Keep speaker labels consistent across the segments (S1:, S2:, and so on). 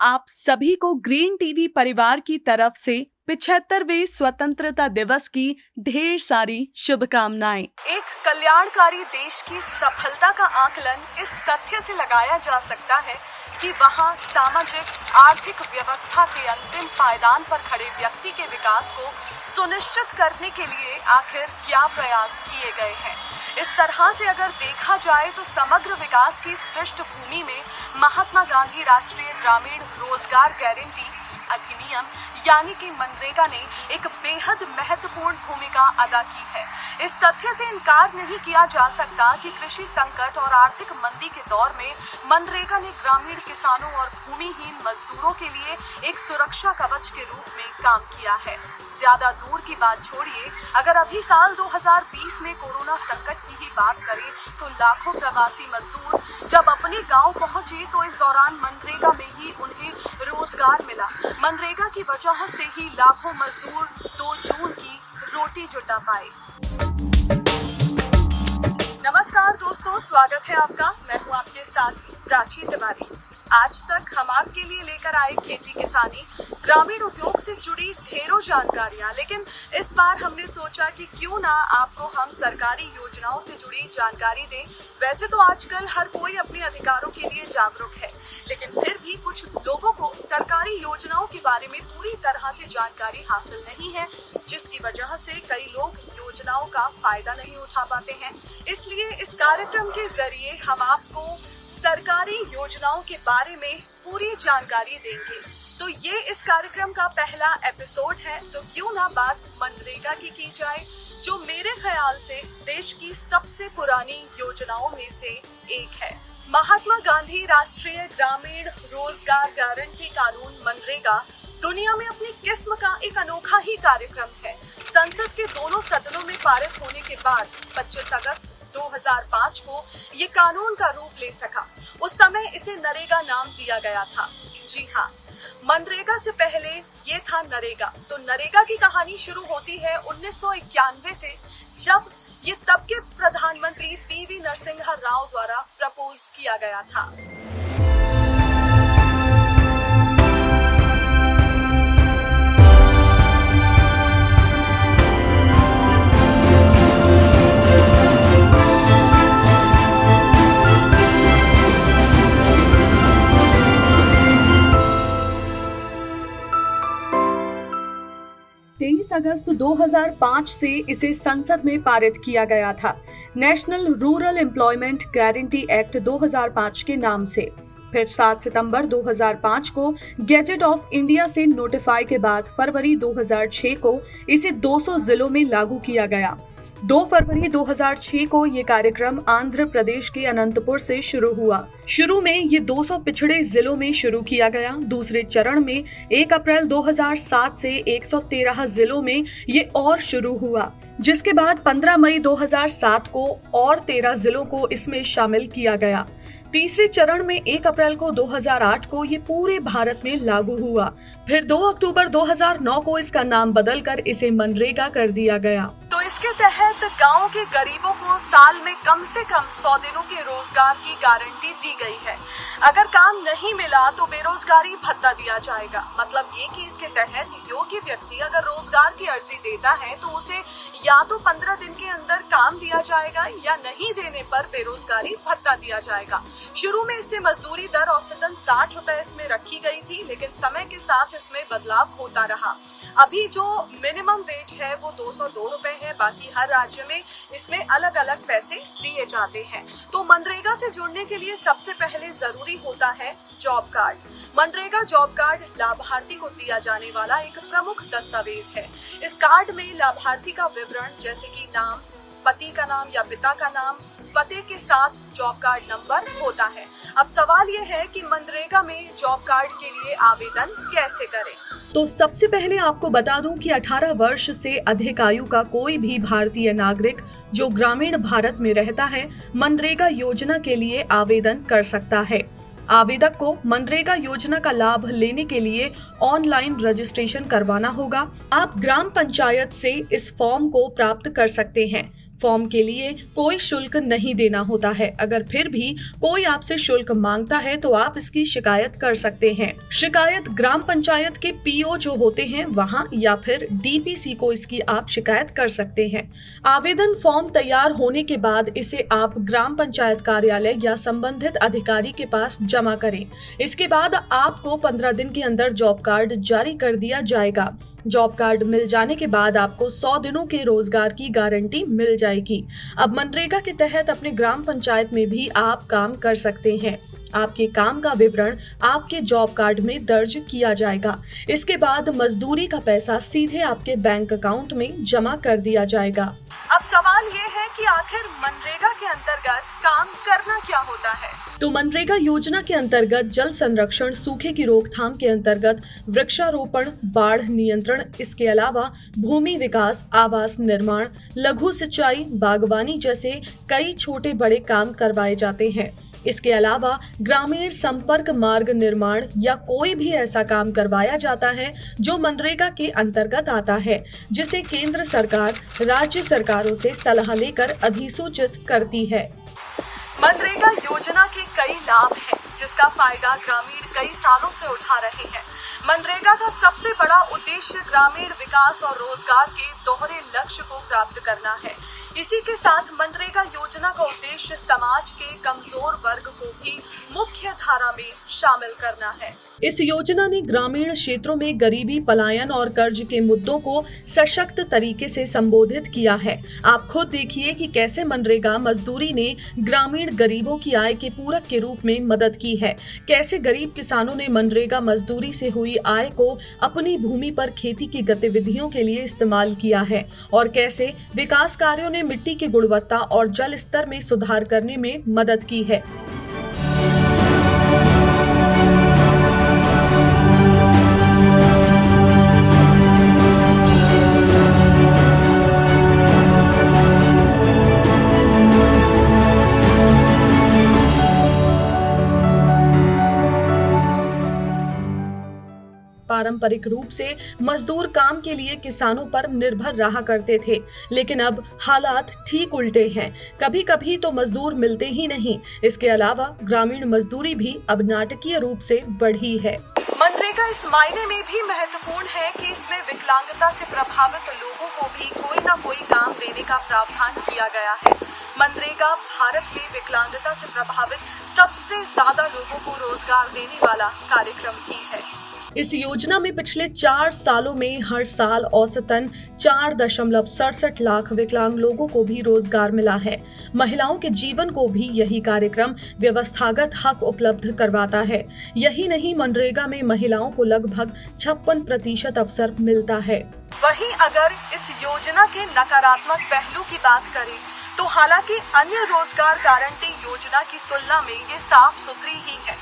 S1: आप सभी को ग्रीन टीवी परिवार की तरफ से 75वें स्वतंत्रता दिवस की ढेर सारी शुभकामनाएं। एक कल्याणकारी देश की सफलता का आकलन इस तथ्य से लगाया जा सकता है कि वहां सामाजिक आर्थिक व्यवस्था के अंतिम पायदान पर खड़े व्यक्ति के विकास को सुनिश्चित करने के लिए आखिर क्या प्रयास किए गए हैं। इस तरह से अगर देखा जाए तो समग्र विकास की इस पृष्ठभूमि में महात्मा गांधी राष्ट्रीय ग्रामीण रोजगार गारंटी अधिनियम यानी कि मनरेगा ने एक बेहद महत्वपूर्ण भूमिका अदा की है। इस तथ्य से इनकार नहीं किया जा सकता कि कृषि संकट और आर्थिक मंदी के दौर में मनरेगा ने ग्रामीण किसानों और भूमिहीन मजदूरों के लिए एक सुरक्षा कवच के रूप में काम किया है। ज्यादा दूर की बात छोड़िए, अगर अभी साल 2020 में कोरोना संकट की ही बात करें तो लाखों प्रवासी मजदूर जब अपने गांव पहुंचे तो इस दौरान मनरेगा में ही उन्हें रोजगार मिला। मनरेगा की वजह से ही लाखों मजदूर 2 जून की रोटी जुटा पाए। नमस्कार दोस्तों, स्वागत है आपका। मैं हूं आपके साथ प्राची तिवारी। आज तक हम आपके लिए लेकर आए खेती किसानी ग्रामीण उद्योग से जुड़ी ढेरों जानकारियां, लेकिन इस बार हमने सोचा कि क्यों ना आपको हम सरकारी योजनाओं से जुड़ी जानकारी दें। वैसे तो आजकल हर कोई अपने अधिकारों के लिए जागरूक है, लेकिन फिर भी कुछ लोगों को सरकारी योजनाओं के बारे में पूरी तरह से जानकारी हासिल नहीं है, जिसकी वजह से कई लोग योजनाओं का फायदा नहीं उठा पाते हैं। इसलिए इस कार्यक्रम के जरिए हम आपको सरकारी योजनाओं के बारे में पूरी जानकारी देंगे। तो ये इस कार्यक्रम का पहला एपिसोड है, तो क्यों ना बात मनरेगा की जाए, जो मेरे ख्याल से देश की सबसे पुरानी योजनाओं में से एक है। महात्मा गांधी राष्ट्रीय ग्रामीण रोजगार गारंटी कानून मनरेगा दुनिया में अपनी किस्म का एक अनोखा ही कार्यक्रम है। संसद के दोनों सदनों में पारित होने के बाद 25 अगस्त 2005 को ये कानून का रूप ले सका। उस समय इसे नरेगा नाम दिया गया था। जी हाँ, मनरेगा से पहले ये था नरेगा। तो नरेगा की कहानी शुरू होती है 1991 से, जब ये तब के प्रधानमंत्री पीवी नरसिम्हा राव द्वारा प्रपोज किया गया था। अगस्त 2005 से इसे संसद में पारित किया गया था, national rural employment guarantee act 2005 के नाम से। फिर 7 सितंबर 2005 को गैजेट ऑफ इंडिया से नोटिफाई के बाद फरवरी 2006 को इसे 200 जिलों में लागू किया गया। 2 फरवरी 2006 को ये कार्यक्रम आंध्र प्रदेश के अनंतपुर से शुरू हुआ। शुरू में ये 200 पिछड़े जिलों में शुरू किया गया। दूसरे चरण में 1 अप्रैल 2007 से 113 जिलों में ये और शुरू हुआ, जिसके बाद 15 मई 2007 को और 13 जिलों को इसमें शामिल किया गया। तीसरे चरण में 1 अप्रैल को 2008 को ये पूरे भारत में लागू हुआ। फिर 2 अक्टूबर 2009 को इसका नाम बदलकर इसे मनरेगा कर दिया गया। तो इसके तहत गांव के गरीबों को साल में कम से कम 100 दिनों के रोजगार की गारंटी दी गई है। अगर काम नहीं मिला तो बेरोजगारी भत्ता दिया जाएगा। मतलब ये कि इसके तहत योग्य व्यक्ति अगर रोजगार की अर्जी देता है तो उसे या तो 15 दिन के अंदर काम दिया जाएगा या नहीं देने पर बेरोजगारी भत्ता दिया जाएगा। शुरू में इससे मजदूरी दर औसतन 60 रुपए इसमें रखी गई थी, लेकिन समय के साथ इसमें बदलाव होता रहा। अभी जो मिनिमम वेज है वो 202 रुपए है। बाकी हर राज्य में इसमें अलग अलग पैसे दिए जाते हैं। तो मनरेगा से जुड़ने के लिए सबसे पहले जरूरी होता है job card. MNREGA job card लाभार्थी को दिया जाने वाला एक प्रमुख दस्तावेज है। इस कार्ड में लाभार्थी का विवरण जैसे कि नाम, पति का नाम या पिता का नाम, पते के साथ जॉब कार्ड नंबर होता है। अब सवाल ये है कि मनरेगा में जॉब कार्ड के लिए आवेदन कैसे करें। तो सबसे पहले आपको बता दूं कि 18 वर्ष से अधिक आयु का कोई भी भारतीय नागरिक जो ग्रामीण भारत में रहता है, मनरेगा योजना के लिए आवेदन कर सकता है। आवेदक को मनरेगा योजना का लाभ लेने के लिए ऑनलाइन रजिस्ट्रेशन करवाना होगा। आप ग्राम पंचायत से इस फॉर्म को प्राप्त कर सकते हैं। फॉर्म के लिए कोई शुल्क नहीं देना होता है। अगर फिर भी कोई आपसे शुल्क मांगता है तो आप इसकी शिकायत कर सकते हैं। शिकायत ग्राम पंचायत के पीओ जो होते हैं वहां या फिर डीपीसी को इसकी आप शिकायत कर सकते हैं। आवेदन फॉर्म तैयार होने के बाद इसे आप ग्राम पंचायत कार्यालय या संबंधित अधिकारी के पास जमा करें। इसके बाद आपको 15 दिन के अंदर जॉब कार्ड जारी कर दिया जाएगा। जॉब कार्ड मिल जाने के बाद आपको 100 दिनों के रोजगार की गारंटी मिल जाएगी। अब मनरेगा के तहत अपने ग्राम पंचायत में भी आप काम कर सकते हैं। आपके काम का विवरण आपके जॉब कार्ड में दर्ज किया जाएगा। इसके बाद मजदूरी का पैसा सीधे आपके बैंक अकाउंट में जमा कर दिया जाएगा। अब सवाल ये है कि आखिर मनरेगा के अंतर्गत काम करना क्या होता है? तो मनरेगा योजना के अंतर्गत जल संरक्षण, सूखे की रोकथाम के अंतर्गत वृक्षारोपण, बाढ़ नियंत्रण, इसके अलावा भूमि विकास, आवास निर्माण, लघु सिंचाई, बागवानी जैसे कई छोटे बड़े काम करवाए जाते हैं। इसके अलावा ग्रामीण संपर्क मार्ग निर्माण या कोई भी ऐसा काम करवाया जाता है जो मनरेगा के अंतर्गत आता है, जिसे केंद्र सरकार राज्य सरकारों से सलाह लेकर अधिसूचित करती है। मनरेगा योजना के कई लाभ हैं, जिसका फायदा ग्रामीण कई सालों से उठा रहे हैं। मनरेगा का सबसे बड़ा उद्देश्य ग्रामीण विकास और रोजगार के दोहरे लक्ष्य को प्राप्त करना है। इसी के साथ मनरेगा योजना का उद्देश्य समाज के कमजोर वर्ग को भी मुख्य धारा में शामिल करना है। इस योजना ने ग्रामीण क्षेत्रों में गरीबी, पलायन और कर्ज के मुद्दों को सशक्त तरीके से संबोधित किया है। आप खुद देखिए कि कैसे मनरेगा मजदूरी ने ग्रामीण गरीबों की आय के पूरक के रूप में मदद की है। कैसे गरीब किसानों ने मनरेगा मजदूरी से हुई आय को अपनी भूमि पर खेती की गतिविधियों के लिए इस्तेमाल किया है और कैसे विकास कार्यों ने मिट्टी की गुणवत्ता और जल स्तर में सुधार करने में मदद की है। पारंपरिक रूप से मजदूर काम के लिए किसानों पर निर्भर रहा करते थे, लेकिन अब हालात ठीक उल्टे हैं। कभी कभी तो मजदूर मिलते ही नहीं। इसके अलावा ग्रामीण मजदूरी भी अब नाटकीय रूप से बढ़ी है। मनरेगा इस मायने में भी महत्वपूर्ण है कि इसमें विकलांगता से प्रभावित लोगों को भी कोई न कोई काम देने का प्रावधान किया गया है। मनरेगा भारत में विकलांगता से प्रभावित सबसे ज्यादा लोगों को रोजगार देने वाला कार्यक्रम भी है। इस योजना में पिछले 4 सालों में हर साल औसतन 4.67 लाख विकलांग लोगों को भी रोजगार मिला है। महिलाओं के जीवन को भी यही कार्यक्रम व्यवस्थागत हक उपलब्ध करवाता है। यही नहीं, मनरेगा में महिलाओं को लगभग 56% अवसर मिलता है। वहीं अगर इस योजना के नकारात्मक पहलू की बात करें तो हालांकि अन्य रोजगार गारंटी योजना की तुलना में ये साफ सुथरी ही है,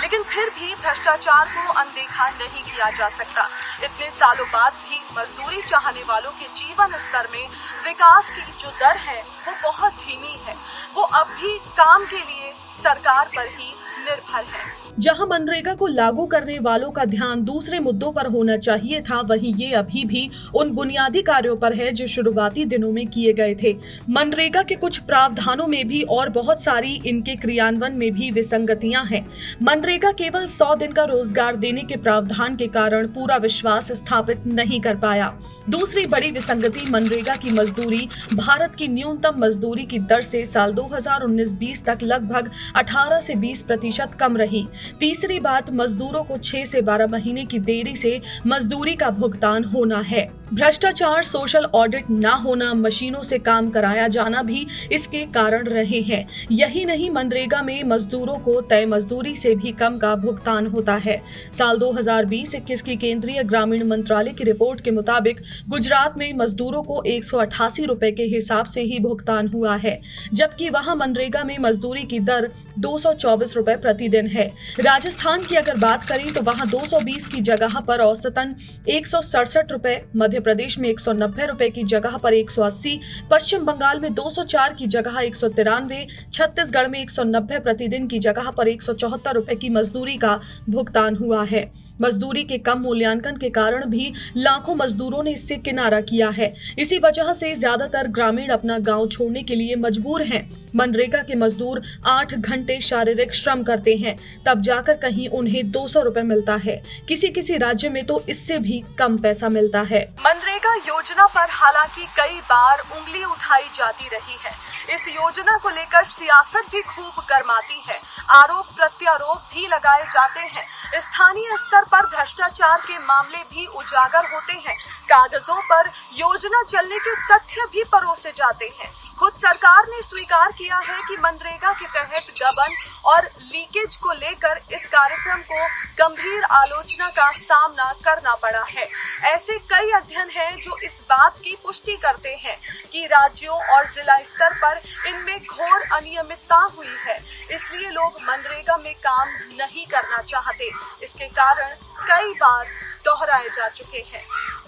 S1: लेकिन फिर भी भ्रष्टाचार को अनदेखा नहीं किया जा सकता। इतने सालों बाद भी मजदूरी चाहने वालों के जीवन स्तर में विकास की जो दर है वो बहुत धीमी है। वो अब भी काम के लिए सरकार पर ही निर्भर है। जहां मनरेगा को लागू करने वालों का ध्यान दूसरे मुद्दों पर होना चाहिए था, वहीं ये अभी भी उन बुनियादी कार्यों पर है जो शुरुआती दिनों में किए गए थे। मनरेगा के कुछ प्रावधानों में भी और बहुत सारी इनके क्रियान्वयन में भी विसंगतियां हैं। मनरेगा केवल 100 दिन का रोजगार देने के प्रावधान के कारण पूरा विश्वास स्थापित नहीं कर पाया। दूसरी बड़ी विसंगति मनरेगा की मजदूरी भारत की न्यूनतम मजदूरी की दर से साल 2019-20 तक लगभग 18 से 20% कम रही। तीसरी बात, मजदूरों को 6 से 12 महीने की देरी से मजदूरी का भुगतान होना है। भ्रष्टाचार, सोशल ऑडिट न होना, मशीनों से काम कराया जाना भी इसके कारण रहे हैं। यही नहीं, मनरेगा में मजदूरों को तय मजदूरी से भी कम का भुगतान होता है। साल 2020-21 की केंद्रीय ग्रामीण मंत्रालय की रिपोर्ट के मुताबिक गुजरात में मजदूरों को 188 रुपए के हिसाब से ही भुगतान हुआ है, जबकि वहां मनरेगा में मजदूरी की दर 224 रुपए प्रतिदिन है। राजस्थान की अगर बात करें तो वहां 220 की जगह पर औसतन 167 रुपए, मध्य प्रदेश में 190 रुपए की जगह पर 180, पश्चिम बंगाल में 204 की जगह 193, छत्तीसगढ़ में 190 प्रतिदिन की जगह पर 174 रुपए की मजदूरी का भुगतान हुआ है। मजदूरी के कम मूल्यांकन के कारण भी लाखों मजदूरों ने इससे किनारा किया है। इसी वजह से ज्यादातर ग्रामीण अपना गांव छोड़ने के लिए मजबूर हैं। मनरेगा के मजदूर 8 घंटे शारीरिक श्रम करते हैं, तब जाकर कहीं उन्हें 200 रुपए मिलता है। किसी राज्य में तो इससे भी कम पैसा मिलता है। मनरेगा योजना पर हालांकि कई बार उंगली उठाई जाती रही है। इस योजना को लेकर सियासत भी खूब गरमाती है। आरोप प्रत्यारोप भी लगाए जाते हैं। स्थानीय स्तर पर भ्रष्टाचार के मामले भी उजागर होते हैं। कागजों पर योजना चलने के तथ्य भी परोसे जाते हैं। खुद सरकार ने स्वीकार किया है कि मनरेगा के तहत गबन और लीकेज को लेकर इस कार्यक्रम को गंभीर आलोचना का सामना करना पड़ा है। ऐसे कई अध्ययन हैं जो इस बात की पुष्टि करते हैं कि राज्यों और जिला स्तर पर इनमें घोर अनियमितता हुई है। इसलिए लोग मनरेगा में काम नहीं करना चाहते। इसके कारण कई बार दोहराए जा चुके हैं।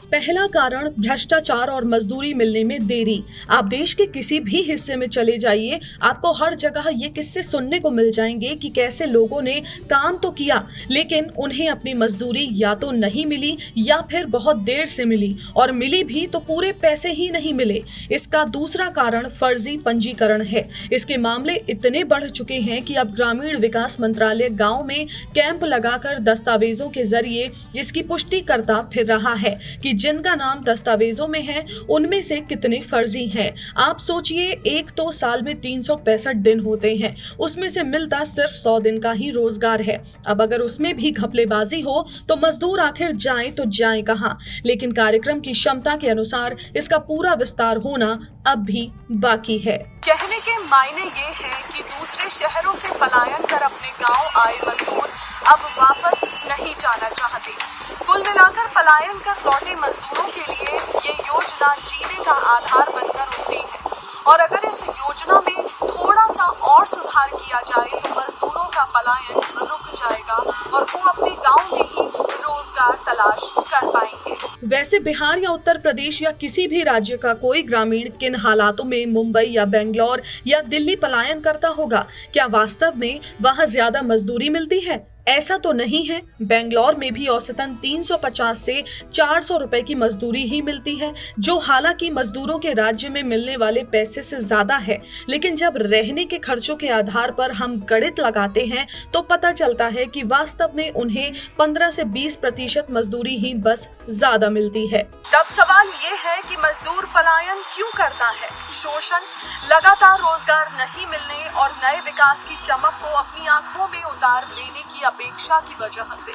S1: पहला कारण भ्रष्टाचार और मजदूरी मिलने में देरी। आप देश के किसी भी हिस्से में चले जाइए, आपको हर जगह ये किस्से सुनने को मिल जाएंगे कि कैसे लोगों ने काम तो किया लेकिन उन्हें अपनी मजदूरी या तो नहीं मिली या फिर बहुत देर से मिली, और मिली भी तो पूरे पैसे ही नहीं मिले। इसका दूसरा कारण फर्जी पंजीकरण है। इसके मामले इतने बढ़ चुके हैं कि अब ग्रामीण विकास मंत्रालय गाँव में कैंप लगाकर दस्तावेजों के जरिए इसकी पुष्टि करता फिर रहा है कि जिनका नाम दस्तावेजों में है उनमें से कितने फर्जी हैं। आप सोचिए, एक तो साल में 365 दिन होते हैं, उसमें से मिलता सिर्फ 100 दिन का ही रोजगार है। अब अगर उसमें भी घपलेबाजी हो तो मजदूर आखिर जाएं तो जाएं कहां? लेकिन कार्यक्रम की क्षमता के अनुसार इसका पूरा विस्तार होना अब भी बाकी है। कहने के मायने ये है कि दूसरे शहरों से पलायन कर अपने गाँव आए मजदूर अब वापस नहीं जाना चाहते। कुल मिलाकर पलायन कर लौटे मजदूरों के लिए ये योजना जीने का आधार बनकर उठती है, और अगर इस योजना में थोड़ा सा और सुधार किया जाए तो मजदूरों का पलायन रुक जाएगा और वो अपने गांव में ही रोजगार तलाश कर पाएंगे। वैसे बिहार या उत्तर प्रदेश या किसी भी राज्य का कोई ग्रामीण किन हालातों में मुंबई या बेंगलोर या दिल्ली पलायन करता होगा? क्या वास्तव में वहां ज्यादा मजदूरी मिलती है? ऐसा तो नहीं है। बेंगलोर में भी औसतन 350 से 400 रुपए की मजदूरी ही मिलती है, जो हालांकि मजदूरों के राज्य में मिलने वाले पैसे से ज्यादा है। लेकिन जब रहने के खर्चों के आधार पर हम गणित लगाते हैं तो पता चलता है कि वास्तव में उन्हें 15 से 20% मजदूरी ही बस ज्यादा मिलती है। तब सवाल ये है कि मजदूर पलायन क्यों करता है? शोषण, लगातार रोजगार नहीं मिलने और नए विकास की चमक को अपनी आंखों में उतार लेने की अपेक्षा की वजह से।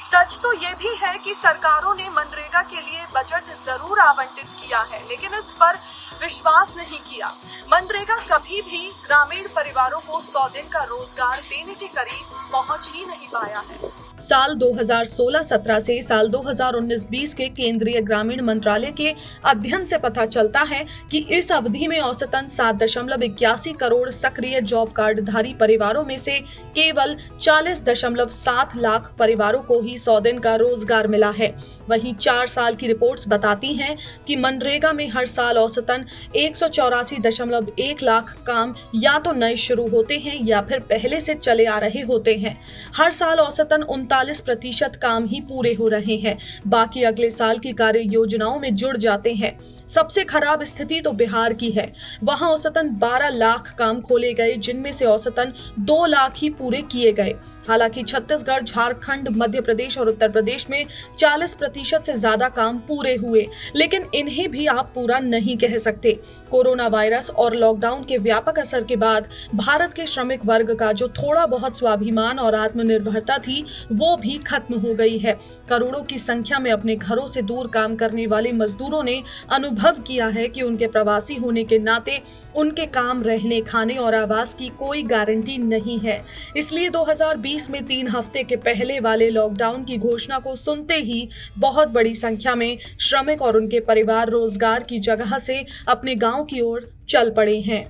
S1: सच तो ये भी है कि सरकारों ने मनरेगा के लिए बजट जरूर आवंटित किया है, लेकिन इस पर विश्वास नहीं किया। मनरेगा कभी भी ग्रामीण परिवारों को 100 दिन का रोजगार देने के करीब पहुंच ही नहीं पाया है। साल 2016-17 से साल 2019-20 के केंद्रीय ग्रामीण मंत्रालय के अध्ययन से पता चलता है कि इस अवधि में औसतन 7.81 करोड़ सक्रिय जॉब कार्डधारी परिवारों में से केवल 40.7 लाख परिवारों को ही 100 दिन का रोजगार मिला है। वहीं 4 साल की रिपोर्ट्स बताती हैं कि मनरेगा में हर साल औसतन 184.1 लाख काम या तो नए शुरू होते हैं या फिर पहले से चले आ रहे होते हैं। हर साल औसतन 39% काम ही पूरे हो रहे हैं, बाकी अगले साल की कार्य योजनाओं में जुड़ जाते हैं। सबसे खराब स्थिति तो बिहार की है। वहां औसतन 12 लाख काम खोले गए, जिनमें से औसतन 2 लाख ही पूरे किए गए। हालांकि छत्तीसगढ़, झारखंड, मध्य प्रदेश और उत्तर प्रदेश में 40% से ज्यादा काम पूरे हुए, लेकिन इन्हें भी आप पूरा नहीं कह सकते। कोरोना वायरस और लॉकडाउन के व्यापक असर के बाद भारत के श्रमिक वर्ग का जो थोड़ा बहुत स्वाभिमान और आत्मनिर्भरता थी, वो भी खत्म हो गई है। करोड़ों की संख्या में अपने घरों से दूर काम करने वाले मजदूरों ने अनुभव किया है कि उनके प्रवासी होने के नाते उनके काम, रहने, खाने और आवास की कोई गारंटी नहीं है। इसलिए 2020 में 3 हफ्ते के पहले वाले लॉकडाउन की घोषणा को सुनते ही बहुत बड़ी संख्या में श्रमिक और उनके परिवार रोजगार की जगह से अपने गांव की ओर चल पड़े हैं।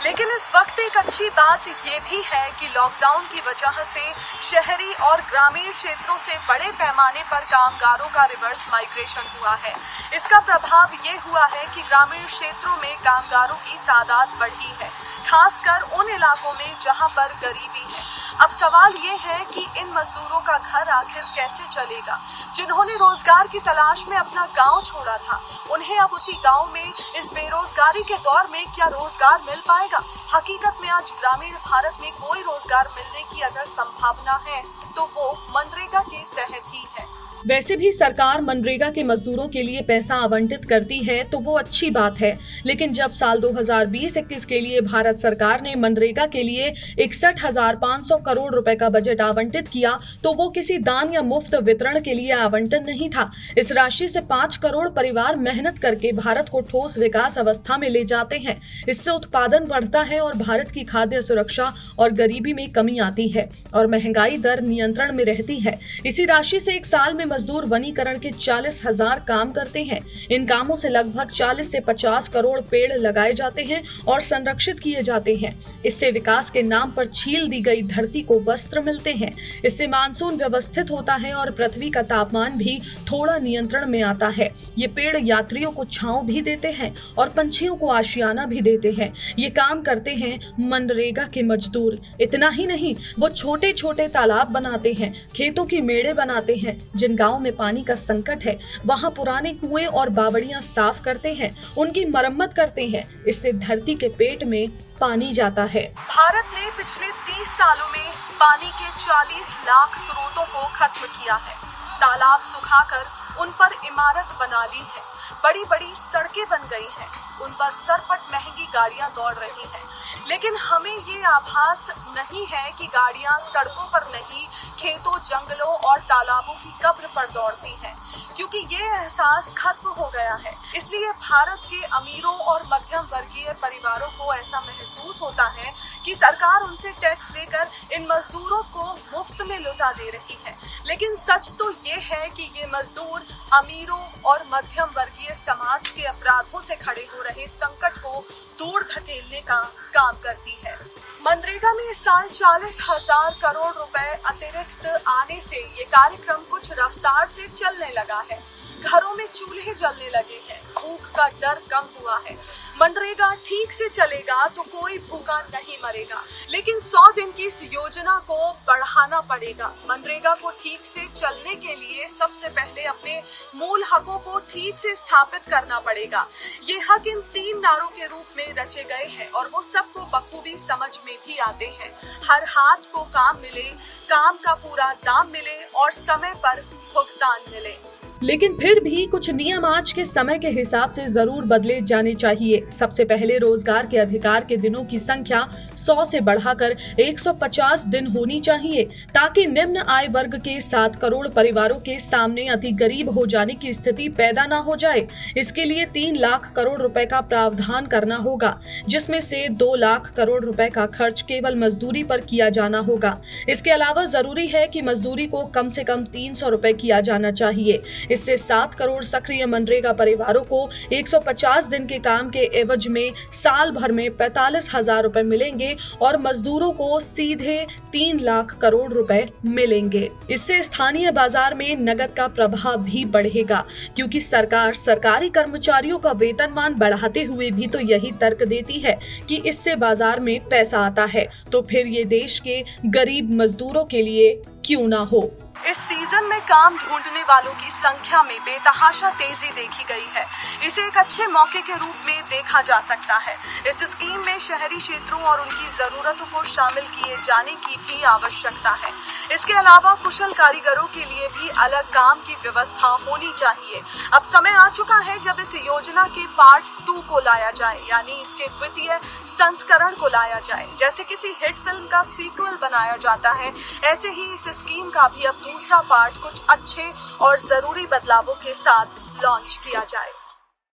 S1: लेकिन इस वक्त एक अच्छी बात ये भी है कि लॉकडाउन की वजह से शहरी और ग्रामीण क्षेत्रों से बड़े पैमाने पर कामगारों का रिवर्स माइग्रेशन हुआ है। इसका प्रभाव ये हुआ है कि ग्रामीण क्षेत्रों में कामगारों की तादाद बढ़ी है, खासकर उन इलाकों में जहां पर गरीबी है। अब सवाल ये है कि इन मजदूरों का घर आखिर कैसे चलेगा। जिन्होंने रोजगार की तलाश में अपना गांव छोड़ा था, उन्हें अब उसी गांव में इस बेरोजगारी के दौर में क्या रोजगार मिल पाएगा। हकीकत में आज ग्रामीण भारत में कोई रोजगार मिलने की अगर संभावना है तो वो मनरेगा के तहत ही है। वैसे भी सरकार मनरेगा के मजदूरों के लिए पैसा आवंटित करती है तो वो अच्छी बात है, लेकिन जब साल 2020-21 के लिए भारत सरकार ने मनरेगा के लिए 61,500 करोड़ रुपए का बजट आवंटित किया तो वो किसी दान या मुफ्त वितरण के लिए आवंटन नहीं था। इस राशि से 5 करोड़ परिवार मेहनत करके भारत को ठोस विकास अवस्था में ले जाते हैं। इससे उत्पादन बढ़ता है और भारत की खाद्य सुरक्षा और गरीबी में कमी आती है और महंगाई दर नियंत्रण में रहती है। इसी राशि से एक साल में मजदूर वनीकरण के 40,000 काम करते हैं। इन कामों से लगभग 40 से 50 करोड़ पेड़ लगाए जाते हैं और संरक्षित किए जाते हैं। इससे विकास के नाम पर छील दी गई धरती को वस्त्र मिलते हैं। इससे मानसून व्यवस्थित होता है और पृथ्वी का तापमान भी थोड़ा नियंत्रण में आता है। ये पेड़ यात्रियों को छांव भी देते हैं और पंछियों को आशियाना भी देते हैं। ये काम करते हैं मनरेगा के मजदूर। इतना ही नहीं, वो छोटे छोटे तालाब बनाते हैं, खेतों की मेड़े बनाते हैं। जिन गांव में पानी का संकट है वहां पुराने कुएं और बावड़ियां साफ करते हैं, उनकी मरम्मत करते हैं। इससे धरती के पेट में पानी जाता है। भारत ने पिछले 30 सालों में पानी के 40 लाख स्रोतों को खत्म किया है। तालाब सुखाकर उन पर इमारत बना ली है। बड़ी बड़ी सड़कें बन गई हैं, उन पर सरपट महंगी गाड़ियां दौड़ रही हैं। लेकिन हमें ये आभास नहीं है कि गाड़ियां सड़कों पर नहीं, खेतों, जंगलों और तालाबों की कब्र पर दौड़ती हैं, क्योंकि ये एहसास खत्म हो गया है। इसलिए भारत के अमीरों और मध्यम वर्गीय परिवारों को ऐसा महसूस होता है कि सरकार उनसे टैक्स लेकर इन मजदूरों को मुफ्त में लुटा दे रही है। लेकिन सच तो ये है कि ये मजदूर अमीरों और मध्यम वर्गीय समाज के अपराधों से खड़े हो रहे संकट को दूर धकेलने का काम करती है। मनरेगा में इस साल 40,000 करोड़ रुपए अतिरिक्त आने से ये कार्यक्रम कुछ रफ्तार से चलने लगा है। घरों में चूल्हे जलने लगे हैं, भूख का डर कम हुआ है। मनरेगा ठीक से चलेगा तो कोई भूखा नहीं मरेगा, लेकिन 100 दिन की इस योजना को बढ़ाना पड़ेगा। मनरेगा को ठीक से चलने के लिए सबसे पहले अपने मूल हकों को ठीक से स्थापित करना पड़ेगा। ये हक इन 3 नारों के रूप में रचे गए हैं और वो सबको बखूबी समझ में भी आते हैं। हर हाथ को काम मिले, काम का पूरा दाम मिले और समय पर भुगतान मिले। लेकिन फिर भी कुछ नियम आज के समय के हिसाब से जरूर बदले जाने चाहिए। सबसे पहले रोजगार के अधिकार के दिनों की संख्या 100 से बढ़ाकर 150 दिन होनी चाहिए, ताकि निम्न आय वर्ग के 7 करोड़ परिवारों के सामने अति गरीब हो जाने की स्थिति पैदा न हो जाए। इसके लिए 3 लाख करोड़ रुपए का प्रावधान करना होगा, जिसमें से 2 लाख करोड़ रुपए का खर्च केवल मजदूरी पर किया जाना होगा। इसके अलावा जरूरी है कि मजदूरी को कम से कम 300 रुपए किया जाना चाहिए। इससे 7 करोड़ सक्रिय मनरेगा परिवारों को 150 दिन के काम के एवज में साल भर में 45,000 रुपए मिलेंगे और मजदूरों को सीधे 3 लाख करोड़ रुपए मिलेंगे। इससे स्थानीय बाजार में नकद का प्रवाह भी बढ़ेगा, क्योंकि सरकार सरकारी कर्मचारियों का वेतनमान बढ़ाते हुए भी तो यही तर्क देती है कि इससे बाजार में पैसा आता है। तो फिर ये देश के गरीब मजदूरों के लिए क्यों ना हो। इस सीजन में काम ढूंढने वालों की संख्या में बेतहाशा तेजी देखी गई है। इसे एक अच्छे मौके के रूप में देखा जा सकता है। इस स्कीम में शहरी क्षेत्रों और उनकी जरूरतों को शामिल किए जाने की भी आवश्यकता है। इसके अलावा कुशल कारीगरों के लिए भी अलग काम की व्यवस्था होनी चाहिए। अब समय आ चुका है जब इस योजना के पार्ट 2 को लाया जाए, यानी इसके द्वितीय संस्करण को लाया जाए। जैसे किसी हिट फिल्म का सीक्वल बनाया जाता है, ऐसे ही इस स्कीम का भी अब दूसरा पार्ट कुछ अच्छे और जरूरी बदलावों के साथ लॉन्च किया जाए।